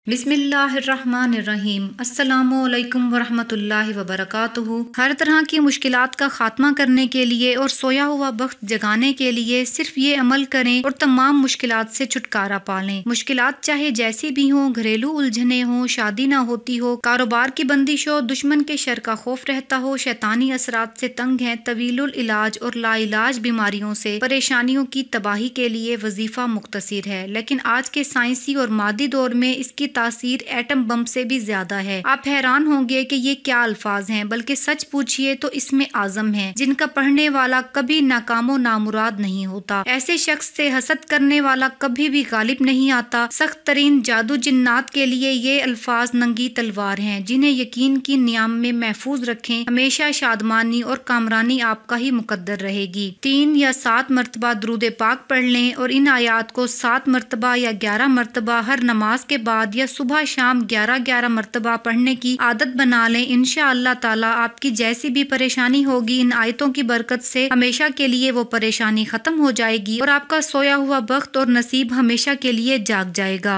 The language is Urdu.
بسم اللہ الرحمن الرحیم۔ السلام علیکم ورحمۃ اللہ وبرکاتہ۔ ہر طرح کی مشکلات کا خاتمہ کرنے کے لیے اور سویا ہوا بخت جگانے کے لیے صرف یہ عمل کریں اور تمام مشکلات سے چھٹکارا پالیں۔ مشکلات چاہے جیسی بھی ہوں، گھریلو الجھنیں ہوں، شادی نہ ہوتی ہو، کاروبار کی بندش ہو، دشمن کے شر کا خوف رہتا ہو، شیطانی اثرات سے تنگ ہیں، طویل العلاج اور لا علاج بیماریوں سے پریشانیوں کی تباہی کے لیے وظیفہ مختصر ہے، لیکن آج کے سائنسی اور مادی دور میں اس کی تاثیر ایٹم بم سے بھی زیادہ ہے۔ آپ حیران ہوں گے کہ یہ کیا الفاظ ہیں، بلکہ سچ پوچھئے تو اسم اعظم ہیں جن کا پڑھنے والا کبھی ناکام و نامراد نہیں ہوتا۔ ایسے شخص سے حسد کرنے والا کبھی بھی غالب نہیں آتا۔ سخت ترین جادو جنات کے لیے یہ الفاظ ننگی تلوار ہیں، جنہیں یقین کی نیام میں محفوظ رکھیں، ہمیشہ شادمانی اور کامرانی آپ کا ہی مقدر رہے گی۔ 3 یا 7 مرتبہ درود پاک پڑھ لیں اور ان آیات کو 7 مرتبہ یا 11 مرتبہ ہر نماز کے بعد یا صبح شام 11 مرتبہ پڑھنے کی عادت بنا لیں۔ انشاءاللہ تعالیٰ آپ کی جیسی بھی پریشانی ہوگی، ان آیتوں کی برکت سے ہمیشہ کے لیے وہ پریشانی ختم ہو جائے گی اور آپ کا سویا ہوا بخت اور نصیب ہمیشہ کے لیے جاگ جائے گا۔